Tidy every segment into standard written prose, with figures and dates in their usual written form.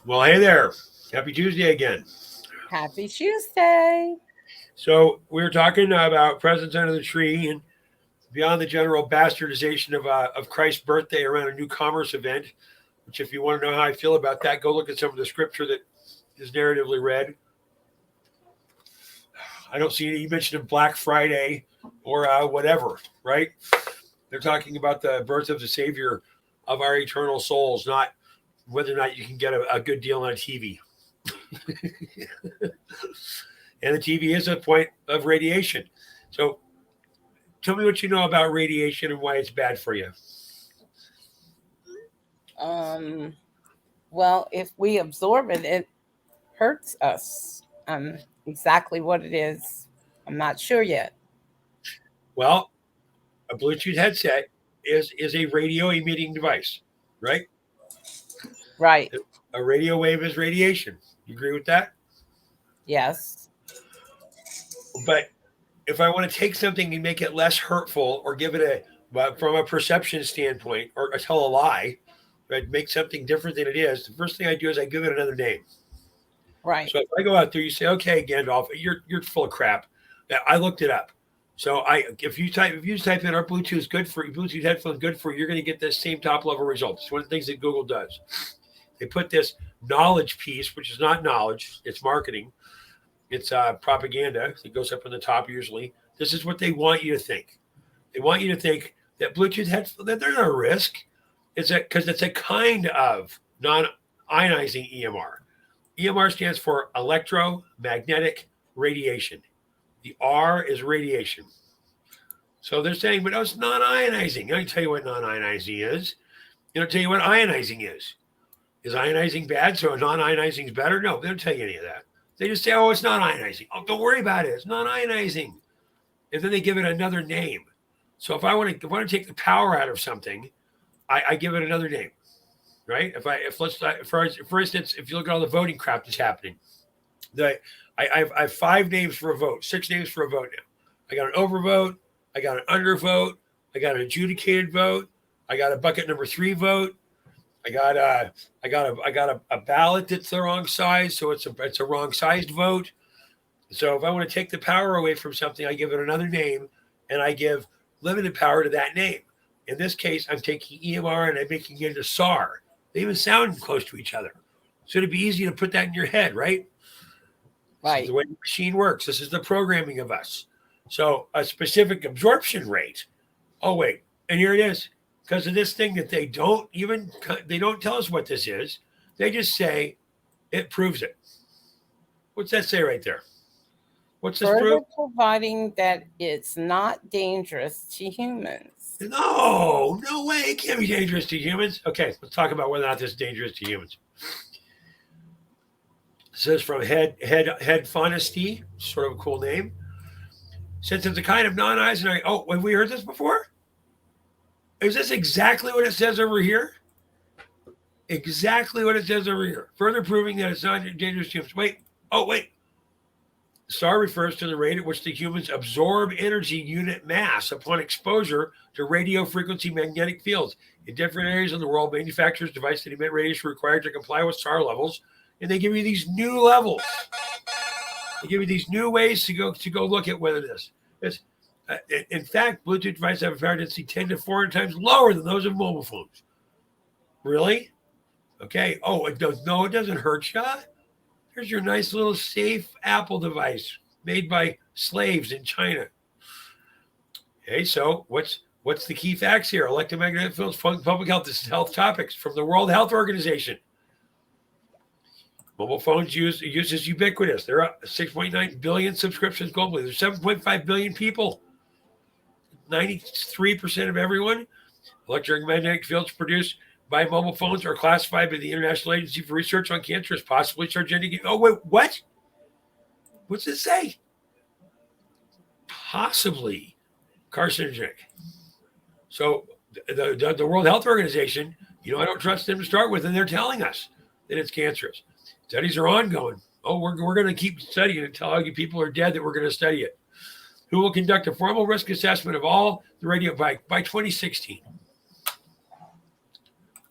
Well, hey there. Happy Tuesday again. Happy Tuesday. So we were talking about presents under the tree and beyond the general bastardization of Christ's birthday around a new commerce event. Which, if you want to know how I feel about that, go look at some of the scripture that is narratively read. I don't see any mention of Black Friday or whatever, right? They're talking about the birth of the Savior of our eternal souls, not whether or not you can get a good deal on a TV. And the TV is a point of radiation. So tell me what you know about radiation and why it's bad for you. Um, well, if we absorb it, it hurts us. Exactly what it is, I'm not sure yet. Well, a Bluetooth headset is a radio emitting device, right? Right. A radio wave is radiation. You agree with that? Yes. But if I want to take something and make it less hurtful or give it from a perception standpoint or tell a lie, right, make something different than it is, the first thing I do is I give it another name. Right. So if I go out there, you say, okay, Gandalf, you're full of crap. Now, I looked it up. So if you type in our Bluetooth headphones good for you, you're going to get the same top level results. It's one of the things that Google does. They put this knowledge piece, which is not knowledge, it's marketing. It's propaganda. It goes up on the top usually. This is what they want you to think. They want you to think that Bluetooth headphones, that there's no risk. Because it's a kind of non-ionizing EMR. EMR stands for electromagnetic radiation. The R is radiation. So they're saying, but no, it's non-ionizing. I can tell you what non-ionizing is. They don't tell you what ionizing is. Is ionizing bad? So non-ionizing is better? No, they don't tell you any of that. They just say, oh, it's not ionizing. Oh, don't worry about it. It's not ionizing. And then they give it another name. So if I want to take the power out of something, I give it another name, right? For instance, if you look at all the voting crap that's happening, I have 5 names for a vote, 6 names for a vote now. I got an overvote, I got an undervote, I got an adjudicated vote, I got a bucket number 3 vote, I got a ballot that's the wrong size, so it's a wrong sized vote. So if I want to take the power away from something, I give it another name, and I give limited power to that name. In this case, I'm taking EMR and I'm making it into SAR. They even sound close to each other. So it'd be easy to put that in your head, right? Right. This is the way the machine works. This is the programming of us. So a specific absorption rate. Oh, wait. And here it is. Because of this thing that they don't tell us what this is. They just say it proves it. What's that say right there? What's this proof? Providing that it's not dangerous to humans. No way. It can't be dangerous to humans. Okay, let's talk about whether or not this is dangerous to humans. It says from Head Honesty, sort of a cool name. Since it's a kind of non-ionizing. Oh, have we heard this before? Is this exactly what it says over here? Exactly what it says over here. Further proving that it's not dangerous to humans. Wait. SAR refers to the rate at which the humans absorb energy unit mass upon exposure to radio frequency magnetic fields. In different areas of the world, manufacturers devices that emit radiation are required to comply with SAR levels, and they give you these new levels. They give you these new ways to go look at whether this is. In fact, Bluetooth devices have a power density 10 to 400 times lower than those of mobile phones. Really? Okay. Oh, it doesn't hurt you. Here's your nice little safe Apple device made by slaves in China. Okay, so what's the key facts here? Electromagnetic fields, public health. This is health topics from the World Health Organization. Mobile phones use is ubiquitous. There are 6.9 billion subscriptions globally. There's 7.5 billion people. 93% of everyone. Electromagnetic fields produced by mobile phones are classified by the International Agency for Research on Cancer as possibly carcinogenic. Oh, wait, what? What's it say? Possibly carcinogenic. So the World Health Organization, I don't trust them to start with, and they're telling us that it's cancerous. Studies are ongoing. Oh, we're going to keep studying it until all you people are dead that we're going to study it. Who will conduct a formal risk assessment of all the radio by 2016.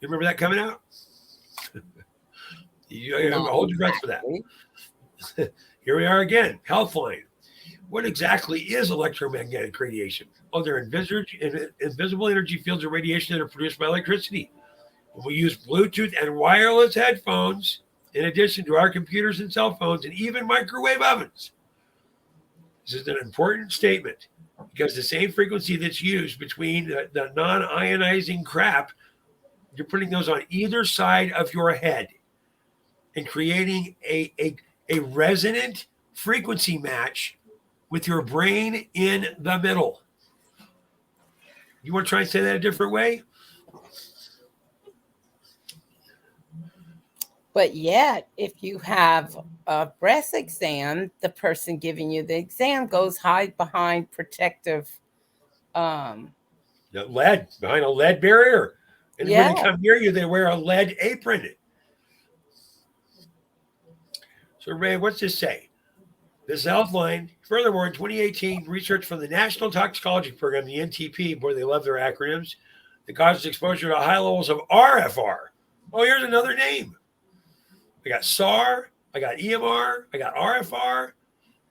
You remember that coming out? Not hold your breath for that. exactly. Here we are again. Healthline. What exactly is electromagnetic radiation? Oh, they're invisible energy fields of radiation that are produced by electricity. When we use Bluetooth and wireless headphones, in addition to our computers and cell phones and even microwave ovens. This is an important statement because the same frequency that's used between the non-ionizing crap, you're putting those on either side of your head and creating a resonant frequency match with your brain in the middle. You want to try and say that a different way? But yet, if you have a breast exam, the person giving you the exam goes hide behind protective. Lead, behind a lead barrier. And when Yeah, they come near you, they wear a lead apron. So, Ray, what's this say? This Healthline, furthermore, in 2018, research from the National Toxicology Program, the NTP, boy, they love their acronyms, that causes exposure to high levels of RFR. Oh, here's another name. I got SAR, I got EMR, I got RFR.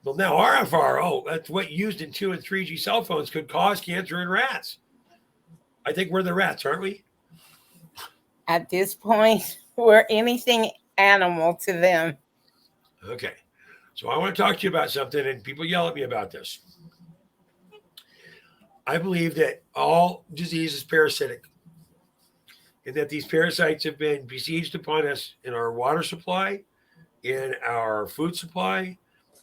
Well, now RFR, oh, that's what used in 2 and 3G cell phones could cause cancer in rats. I think we're the rats, aren't we? at this point, we're anything animal to them. Okay. So I want to talk to you about something, and people yell at me about this. I believe that all disease is parasitic, and that these parasites have been besieged upon us in our water supply, in our food supply,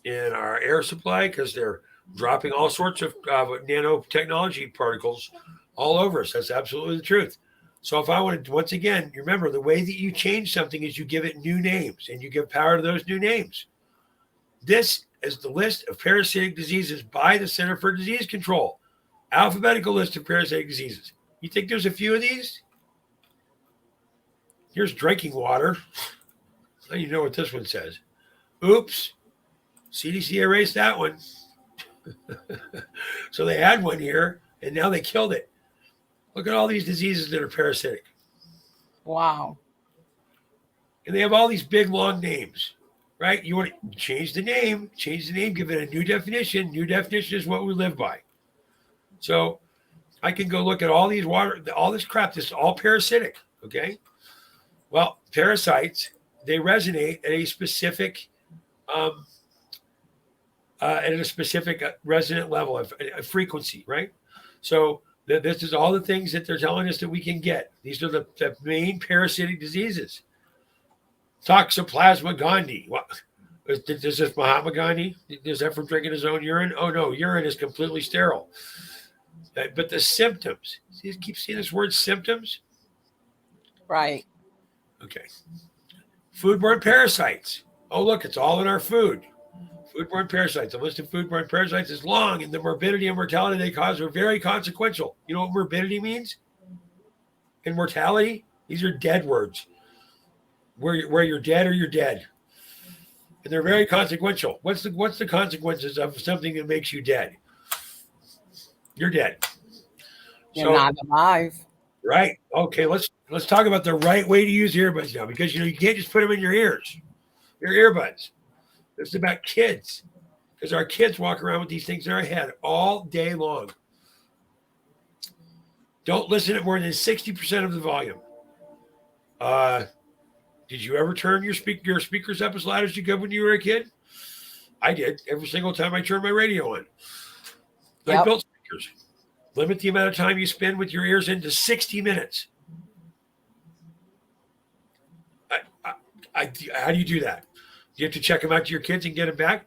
in our air supply, because they're dropping all sorts of nanotechnology particles all over us. That's absolutely the truth. So if I want to, once again, you remember the way that you change something is you give it new names and you give power to those new names. This is the list of parasitic diseases by the Center for Disease Control. Alphabetical list of parasitic diseases. You think there's a few of these? Here's drinking water. Now you know what this one says. Oops. CDC erased that one. So they had one here, and now they killed it. Look at all these diseases that are parasitic. Wow. And they have all these big, long names, right? You want to change the name, give it a new definition. New definition is what we live by. So I can go look at all these all this crap. This is all parasitic, okay? Well, parasites, they resonate at a specific resonant level of a frequency, right? So this is all the things that they're telling us that we can get. These are the main parasitic diseases. Toxoplasma gondii. What is this? Mahatma Gandhi? Is that from drinking his own urine? Oh no, urine is completely sterile. But the symptoms. You keep seeing this word symptoms. Right. Okay. Foodborne parasites. Oh look, it's all in our food. Foodborne parasites. The list of foodborne parasites is long, and the morbidity and mortality they cause are very consequential. You know what morbidity means? And mortality? These are dead words. Where you're dead or you're dead. And they're very consequential. What's the consequences of something that makes you dead? You're dead. You're not alive. Right. Okay, let's talk about the right way to use earbuds now, because you can't just put them in your ears. Your earbuds. It's about kids, because our kids walk around with these things in our head all day long. Don't listen at more than 60% of the volume. Did you ever turn your speakers up as loud as you could when you were a kid? I did. Every single time I turned my radio on. Yep. I built speakers. Limit the amount of time you spend with your ears into 60 minutes. How do you do that? You have to check them out to your kids and get them back.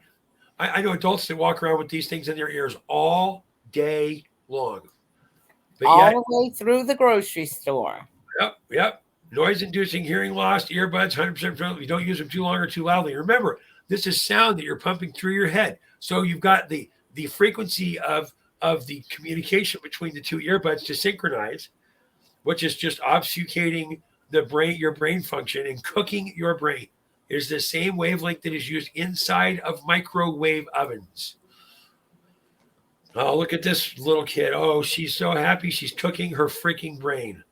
I know adults that walk around with these things in their ears all day long. But all the way through the grocery store. Yep. Noise-inducing hearing loss, earbuds, 100%. You don't use them too long or too loudly. Remember, this is sound that you're pumping through your head. So you've got the frequency of the communication between the two earbuds to synchronize, which is just obfuscating your brain function and cooking your brain. It is the same wavelength that is used inside of microwave ovens. Oh, look at this little kid. Oh, she's so happy. She's cooking her freaking brain.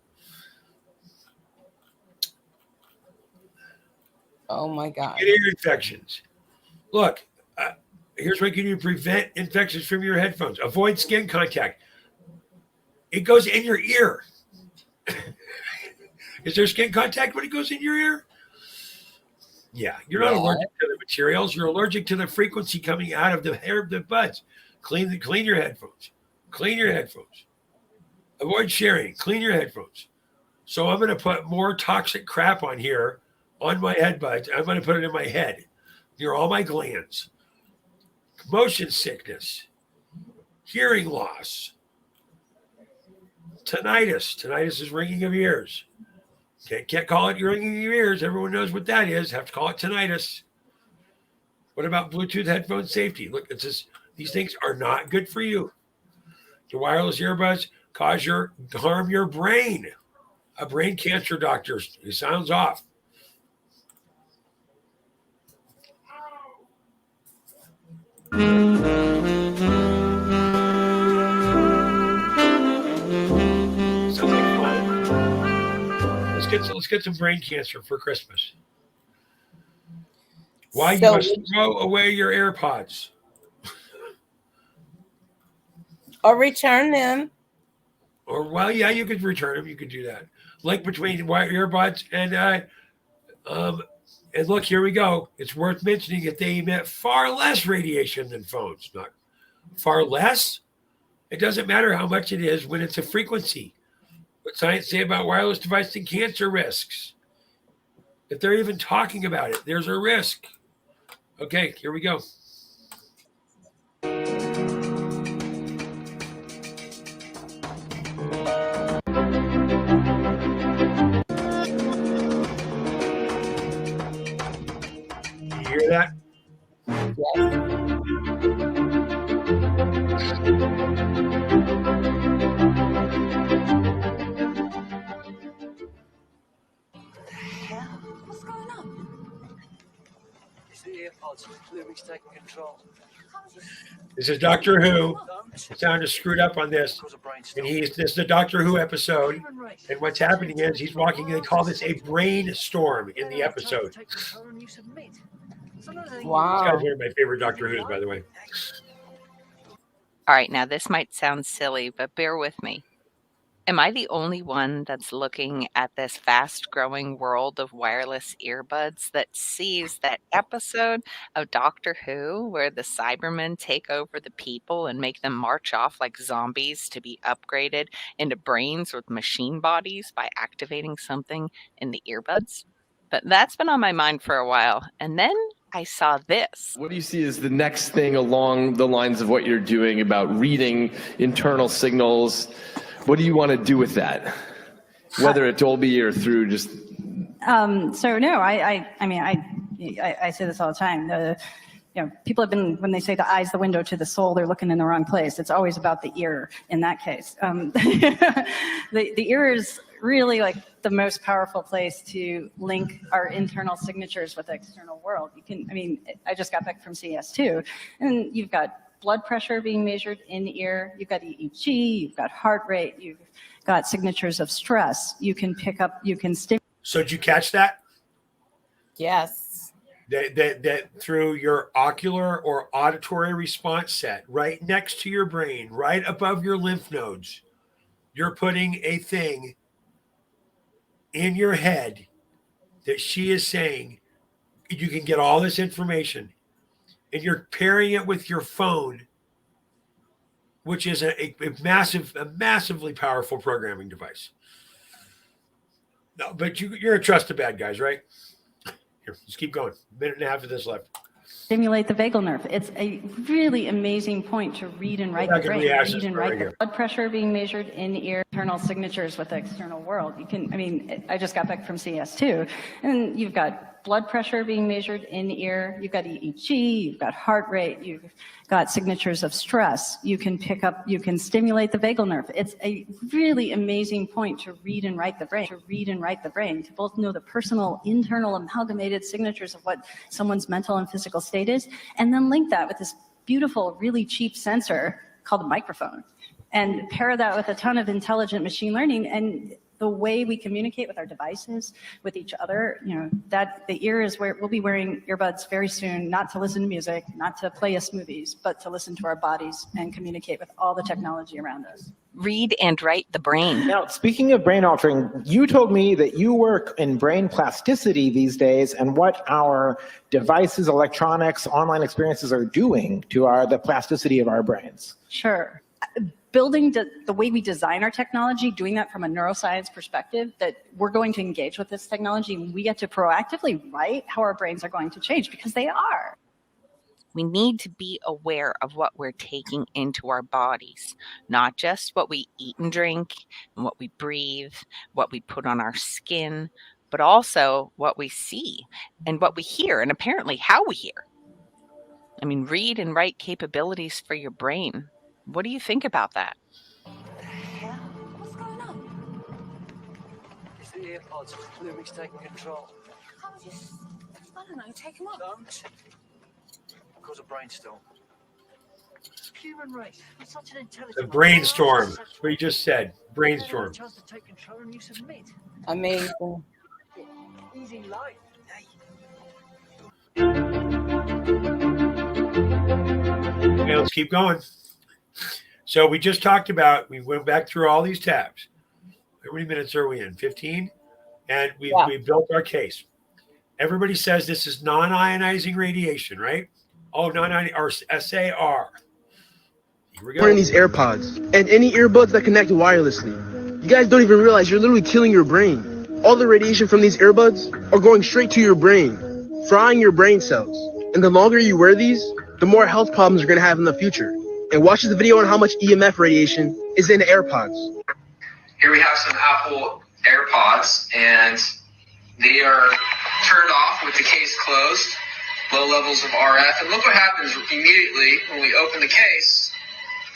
Oh my God. Get ear infections. Look, here's what you can do to prevent infections from your headphones. Avoid skin contact. It goes in your ear. Is there skin contact when it goes in your ear? Yeah, you're not allergic to the materials. You're allergic to the frequency coming out of the hair, the buds. Clean your headphones. Clean your headphones. Avoid sharing. Clean your headphones. So I'm going to put more toxic crap on here, on my headbuds. I'm going to put it in my head, near all my glands. Motion sickness, hearing loss, tinnitus. Tinnitus is ringing of ears. Can't call it ringing of ears. Everyone knows what that is. Have to call it tinnitus. What about Bluetooth headphone safety? Look, it's just, these things are not good for you. The wireless earbuds harm your brain. A brain cancer doctor, it sounds off. Sounds like fun. Let's get some brain cancer for Christmas. Why you must throw away your AirPods. Or return them. Or, well, yeah, you could return them. You could do that. Link between earbuds and look, here we go. It's worth mentioning that they emit far less radiation than phones. Not far less. It doesn't matter how much it is when it's a frequency. What science say about wireless devices and cancer risks? If they're even talking about it, there's a risk. Okay, here we go. You hear that? What's going on? It's the AirPods. Lumic's taking control. This is Doctor Who. The sound is screwed up on this. And this is the Doctor Who episode. And what's happening is he's walking, they call this a brainstorm in the episode. Wow. This guy's one of my favorite Doctor Who's, by the way. All right, now this might sound silly, but bear with me. Am I the only one that's looking at this fast-growing world of wireless earbuds that sees that episode of Doctor Who where the Cybermen take over the people and make them march off like zombies to be upgraded into brains with machine bodies by activating something in the earbuds? But that's been on my mind for a while. And then I saw this. What do you see as the next thing along the lines of what you're doing about reading internal signals? What do you want to do with that? Whether it's Dolby or through just... So no, I mean, I say this all the time. People have been, when they say the eye's the window to the soul, they're looking in the wrong place. It's always about the ear in that case. The ear is really like the most powerful place to link our internal signatures with the external world. I just got back from CS2, and you've got blood pressure being measured in the ear, you've got EEG, you've got heart rate, you've got signatures of stress. You can pick up, you can stimulate. So did you catch that? Yes. That through your ocular or auditory response set, right next to your brain, right above your lymph nodes, you're putting a thing in your head that she is saying you can get all this information, and you're pairing it with your phone, which is a massively powerful programming device. No, but you're a trust the bad guys, right? Here, just keep going. A minute and a half of this left. Stimulate the vagal nerve. It's a really amazing point to read and write the brain. Read and write the blood pressure being measured in the ear, internal signatures with the external world. I just got back from CS2, and you've got blood pressure being measured in the ear, you've got EEG, you've got heart rate, you've got signatures of stress. You can pick up, you can stimulate the vagal nerve. It's a really amazing point to read and write the brain, to both know the personal, internal, amalgamated signatures of what someone's mental and physical state is, and then link that with this beautiful, really cheap sensor called a microphone, and pair that with a ton of intelligent machine learning. And the way we communicate with our devices, with each other, that the ear is where we'll be wearing earbuds very soon, not to listen to music, not to play us movies, but to listen to our bodies and communicate with all the technology around us. Read and write the brain. Now, speaking of brain altering, you told me that you work in brain plasticity these days and what our devices, electronics, online experiences are doing to the plasticity of our brains. Sure. Building the way we design our technology, doing that from a neuroscience perspective, that we're going to engage with this technology and we get to proactively write how our brains are going to change, because they are. We need to be aware of what we're taking into our bodies, not just what we eat and drink and what we breathe, what we put on our skin, but also what we see and what we hear, and apparently how we hear. I mean, read and write capabilities for your brain. What do you think about that? What the hell? What's going on? It's the AirPods. Lumic's taking control. Can't we just, I don't know, take them off? Don't. Cause a brainstorm. Human race. We're such an intelligent. The brainstorm. That's what you just said. Brainstorm. Chance to take control and you submit. Amazing. Easy life. Okay, let's keep going. So we just talked about, we went back through all these tabs. How many minutes are we in? 15? And we built our case. Everybody says this is non-ionizing radiation, right? Oh, non-ionizing, or SAR. Here we go. Wearing these AirPods and any earbuds that connect wirelessly. You guys don't even realize you're literally killing your brain. All the radiation from these earbuds are going straight to your brain, frying your brain cells. And the longer you wear these, the more health problems you're going to have in the future. And watch the video on how much EMF radiation is in AirPods. Here we have some Apple AirPods, and they are turned off with the case closed, low levels of RF. And look what happens immediately when we open the case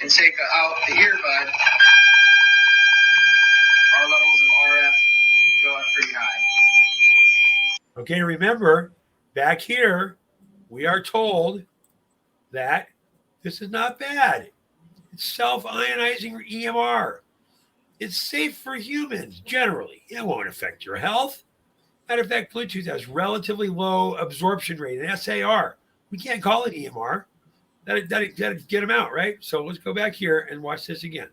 and take out the earbud. Our levels of RF go up pretty high. Okay, remember, back here, we are told that this is not bad. It's self-ionizing EMR. It's safe for humans, generally. It won't affect your health. Matter of fact, Bluetooth has relatively low absorption rate, an SAR. We can't call it EMR. That'd get them out, right? So let's go back here and watch this again.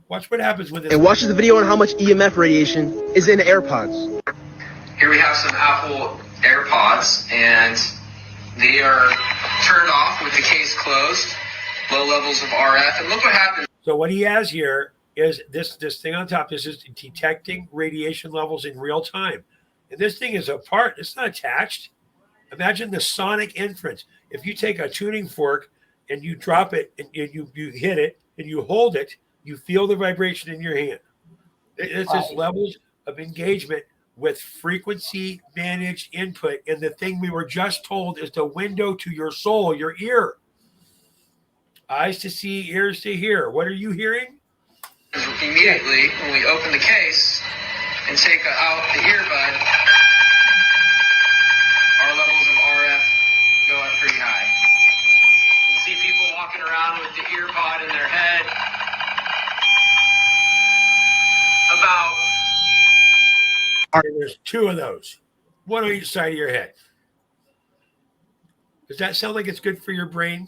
Watch what happens with this. And watch the video on how much EMF radiation is in AirPods. Here we have some Apple AirPods, and they are turned off with the case closed, low levels of RF. And look what happens. So what he has here is this thing on top. This is detecting radiation levels in real time. And this thing is apart. It's not attached. Imagine the sonic inference. If you take a tuning fork and you drop it and you hit it and you hold it, you feel the vibration in your hand. It's just levels of engagement with frequency managed input. And the thing we were just told is the window to your soul, your ear. Eyes to see, ears to hear. What are you hearing? Immediately when we open the case and take out the earbud, our levels of RF go up pretty high. You can see people walking around with the earbud in their head. There's two of those, one on each side of your head. Does that sound like it's good for your brain?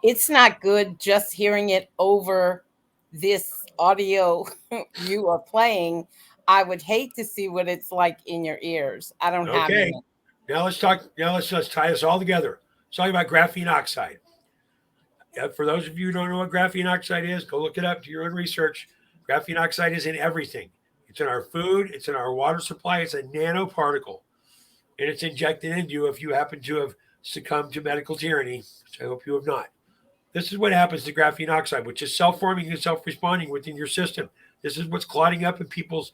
It's not good just hearing it over this audio you are playing. I would hate to see what it's like in your ears. I don't have it. Now let's talk. Now let's tie this all together. Let's talk about graphene oxide. For those of you who don't know what graphene oxide is, go look it up, do your own research. Graphene oxide is in everything. It's in our food. It's in our water supply. It's a nanoparticle. And it's injected into you if you happen to have succumbed to medical tyranny, which I hope you have not. This is what happens to graphene oxide, which is self-forming and self-responding within your system. This is what's clotting up in people's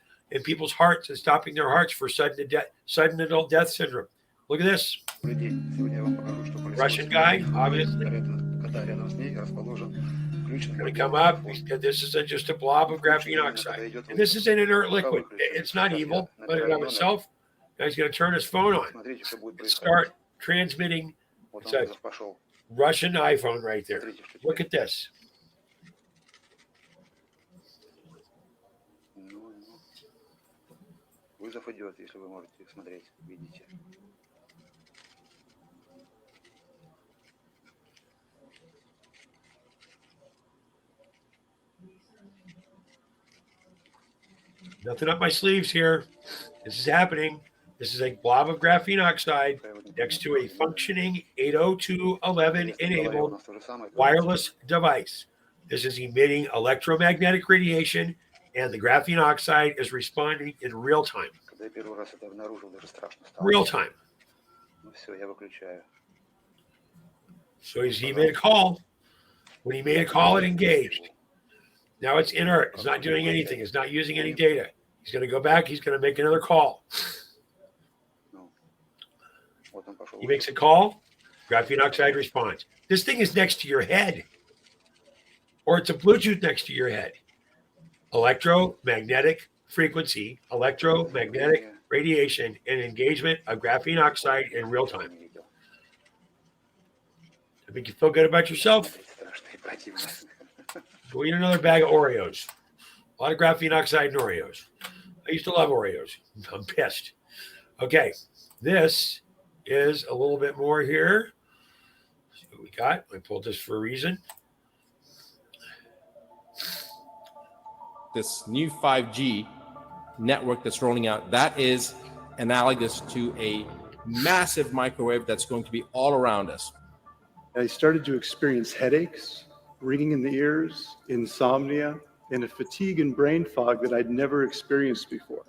hearts and stopping their hearts for sudden adult death syndrome. Look at this. Russian guy, obviously. We come up. This is just a blob of graphene oxide. And this is an inert liquid. It's not evil, but in of itself. Now he's going to turn his phone on and start transmitting. It's a Russian iPhone right there. Look at this. Вызов идет, если вы можете смотреть, видите. Nothing up my sleeves here. This is happening. This is a blob of graphene oxide next to a functioning 802.11 enabled wireless device. This is emitting electromagnetic radiation, and the graphene oxide is responding in real time. Когда я первый раз это обнаружил, даже страшно стало. Real time. Ну все, я выключаю. So he made a call. When he made a call, it engaged. Now it's inert. It's not doing anything. It's not using any data. He's going to go back. He's going to make another call. He makes a call. Graphene oxide responds. This thing is next to your head. Or it's a Bluetooth next to your head. Electromagnetic frequency, electromagnetic radiation, and engagement of graphene oxide in real time. I make you feel good about yourself? Go eat another bag of Oreos. A lot of graphene oxide in Oreos. I used to love Oreos. I'm pissed. Okay, this is a little bit more here. Let's see what we got. I pulled this for a reason. This new 5G network that's rolling out, that is analogous to a massive microwave that's going to be all around us. I started to experience headaches, ringing in the ears, insomnia, and a fatigue and brain fog that I'd never experienced before.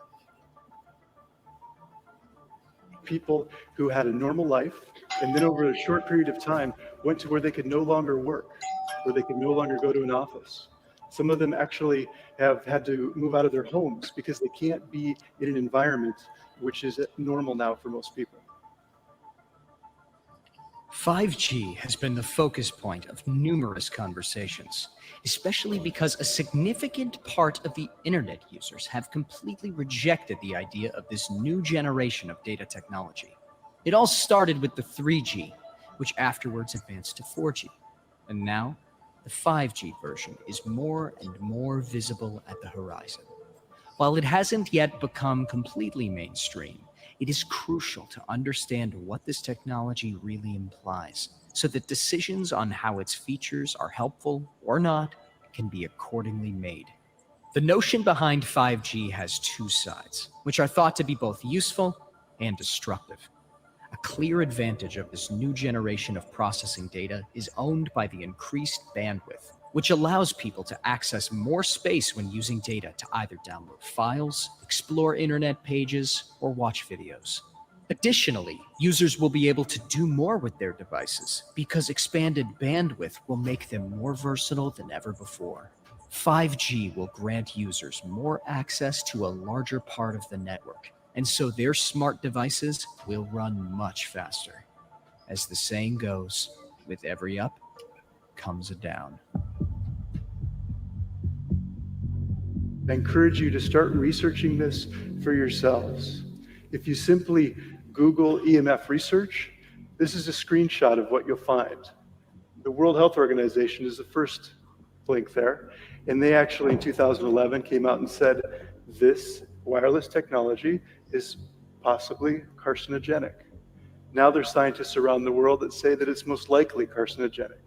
People who had a normal life and then over a short period of time went to where they could no longer work, where they could no longer go to an office. Some of them actually have had to move out of their homes because they can't be in an environment which is normal now for most people. 5G has been the focus point of numerous conversations, especially because a significant part of the internet users have completely rejected the idea of this new generation of data technology. It all started with the 3G, which afterwards advanced to 4G. And now, the 5G version is more and more visible at the horizon. While it hasn't yet become completely mainstream, it is crucial to understand what this technology really implies, so that decisions on how its features are helpful or not can be accordingly made. The notion behind 5G has two sides, which are thought to be both useful and destructive. A clear advantage of this new generation of processing data is owned by the increased bandwidth, which allows people to access more space when using data to either download files, explore internet pages, or watch videos. Additionally, users will be able to do more with their devices because expanded bandwidth will make them more versatile than ever before. 5G will grant users more access to a larger part of the network, and so their smart devices will run much faster. As the saying goes, with every up comes a down. I encourage you to start researching this for yourselves. If you simply Google EMF research, this is a screenshot of what you'll find. The World Health Organization is the first link there, and they actually in 2011 came out and said this wireless technology is possibly carcinogenic. Now there's scientists around the world that say that it's most likely carcinogenic.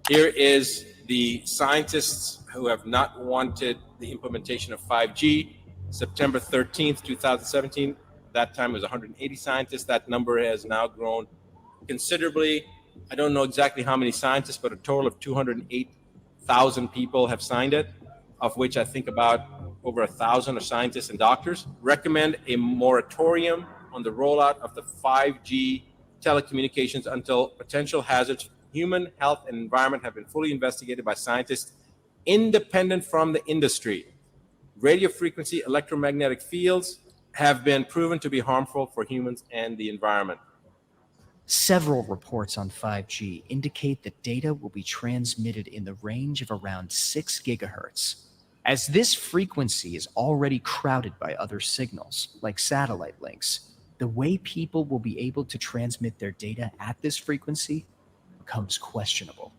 Here is the scientists who have not wanted the implementation of 5G. September 13th, 2017, that time it was 180 scientists. That number has now grown considerably. I don't know exactly how many scientists, but a total of 208,000 people have signed it, of which I think about over 1,000 are scientists and doctors. Recommend a moratorium on the rollout of the 5G telecommunications until potential hazards, human health and environment have been fully investigated by scientists independent from the industry. Radio frequency electromagnetic fields have been proven to be harmful for humans and the environment. Several reports on 5G indicate that data will be transmitted in the range of around 6 gigahertz. As this frequency is already crowded by other signals, like satellite links, the way people will be able to transmit their data at this frequency becomes questionable.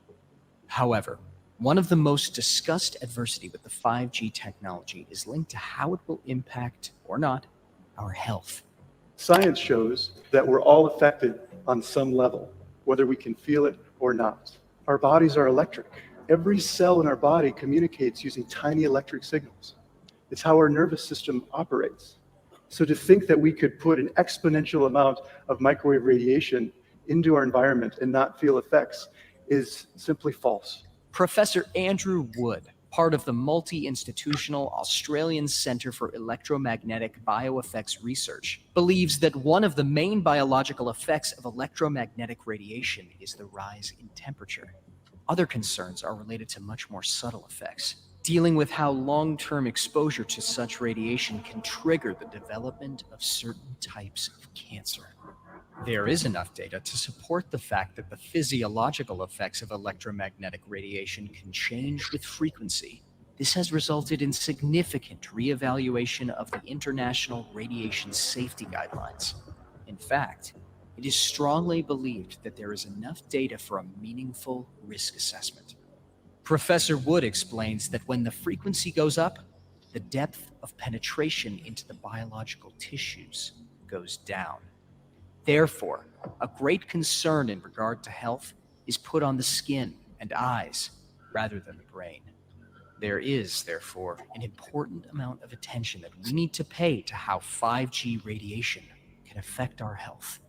However, one of the most discussed adversity with the 5G technology is linked to how it will impact, or not, our health. Science shows that we're all affected on some level, whether we can feel it or not. Our bodies are electric. Every cell in our body communicates using tiny electric signals. It's how our nervous system operates. So to think that we could put an exponential amount of microwave radiation into our environment and not feel effects is simply false. Professor Andrew Wood, part of the multi-institutional Australian Centre for Electromagnetic Bioeffects Research, believes that one of the main biological effects of electromagnetic radiation is the rise in temperature. Other concerns are related to much more subtle effects, dealing with how long-term exposure to such radiation can trigger the development of certain types of cancer. There is enough data to support the fact that the physiological effects of electromagnetic radiation can change with frequency. This has resulted in significant reevaluation of the International Radiation Safety Guidelines. In fact, it is strongly believed that there is enough data for a meaningful risk assessment. Professor Wood explains that when the frequency goes up, the depth of penetration into the biological tissues goes down. Therefore, a great concern in regard to health is put on the skin and eyes rather than the brain. There is, therefore, an important amount of attention that we need to pay to how 5G radiation can affect our health.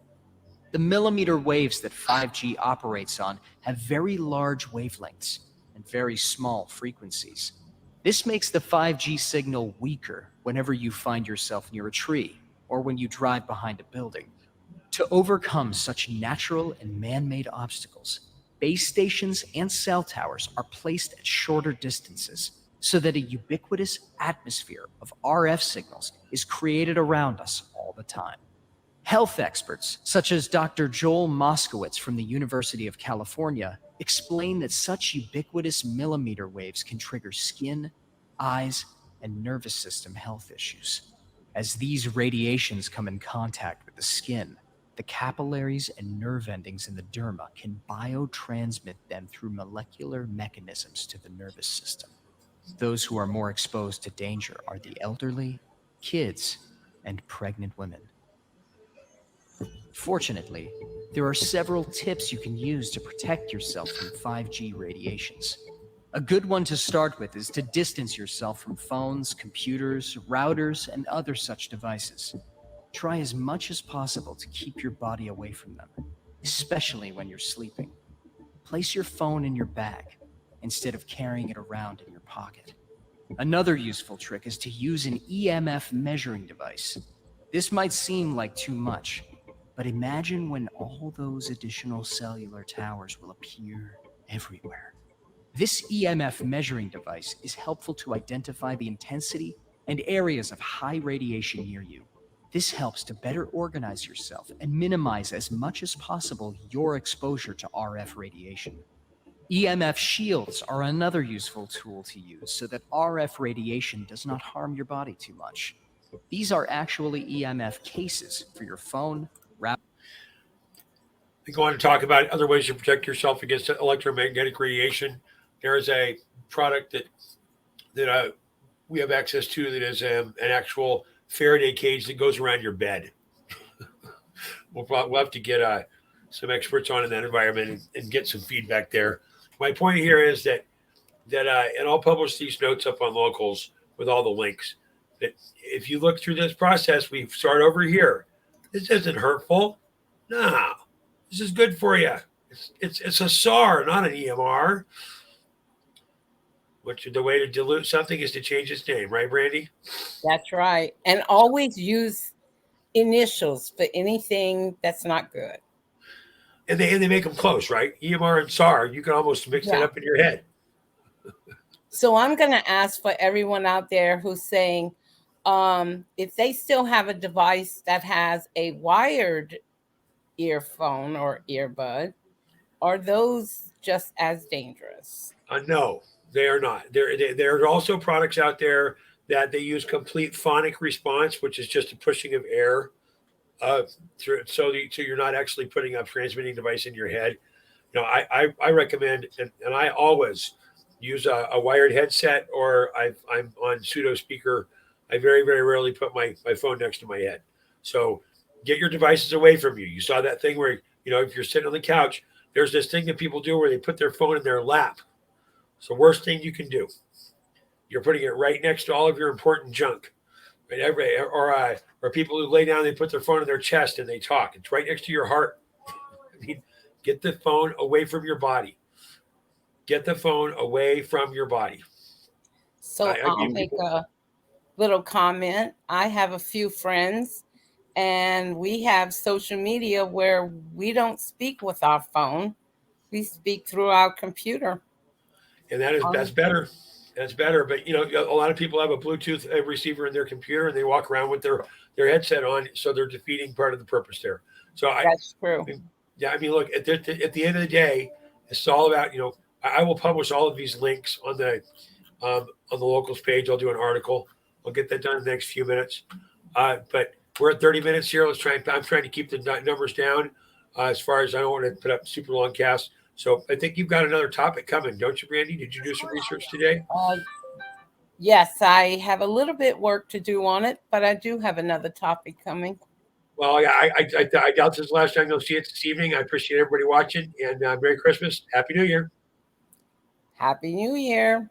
The millimeter waves that 5G operates on have very large wavelengths and very small frequencies. This makes the 5G signal weaker whenever you find yourself near a tree or when you drive behind a building. To overcome such natural and man-made obstacles, base stations and cell towers are placed at shorter distances so that a ubiquitous atmosphere of RF signals is created around us all the time. Health experts, such as Dr. Joel Moskowitz from the University of California, explain that such ubiquitous millimeter waves can trigger skin, eyes, and nervous system health issues. As these radiations come in contact with the skin, the capillaries and nerve endings in the derma can biotransmit them through molecular mechanisms to the nervous system. Those who are more exposed to danger are the elderly, kids, and pregnant women. Fortunately, there are several tips you can use to protect yourself from 5G radiations. A good one to start with is to distance yourself from phones, computers, routers, and other such devices. Try as much as possible to keep your body away from them, especially when you're sleeping. Place your phone in your bag instead of carrying it around in your pocket. Another useful trick is to use an EMF measuring device. This might seem like too much, but imagine when all those additional cellular towers will appear everywhere. This EMF measuring device is helpful to identify the intensity and areas of high radiation near you. This helps to better organize yourself and minimize as much as possible your exposure to RF radiation. EMF shields are another useful tool to use so that RF radiation does not harm your body too much. These are actually EMF cases for your phone, router. We go on to talk about other ways to protect yourself against electromagnetic radiation. There is a product that we have access to that is an actual Faraday cage that goes around your bed. We'll have to get some experts on in that environment and get some feedback there. My point here is that and I'll publish these notes up on Locals with all the links, that if you look through this process, we start over here. This isn't hurtful. No, this is good for you. It's a SAR, not an EMR. The way to dilute something is to change its name, right, Brandy? That's right. And always use initials for anything that's not good. And they make them close, right? EMR and SAR, you can almost mix that up in your head. So I'm going to ask for everyone out there who's saying, if they still have a device that has a wired earphone or earbud, are those just as dangerous? No, they are not. There are also products out there that they use complete phonic response, which is just a pushing of air through, so you're not actually putting a transmitting device in your head. You know, I recommend, and I always use a wired headset, or I'm on pseudo speaker I very, very rarely put my phone next to my head. So get your devices away from you. You saw that thing where, if you're sitting on the couch, there's this thing that people do where they put their phone in their lap. It's the worst thing you can do. You're putting it right next to all of your important junk. Right? Or people who lay down, they put their phone in their chest and they talk. It's right next to your heart. I mean, get the phone away from your body. Get the phone away from your body. So I'll make a little comment. I have a few friends, and we have social media where we don't speak with our phone. We speak through our computer. And that's better. That's better. But a lot of people have a Bluetooth receiver in their computer and they walk around with their headset on, so they're defeating part of the purpose there. So that's true. Look, at the end of the day, it's all about, I will publish all of these links on the locals page. I'll do an article. I'll get that done in the next few minutes. But we're at 30 minutes here. I'm trying to keep the numbers down as far as I don't want to put up super long casts. So I think you've got another topic coming, don't you, Brandy? Did you do some research today? Yes, I have a little bit work to do on it, but I do have another topic coming. Well, I doubt this is the last time you'll see it this evening. I appreciate everybody watching, and Merry Christmas. Happy New Year. Happy New Year.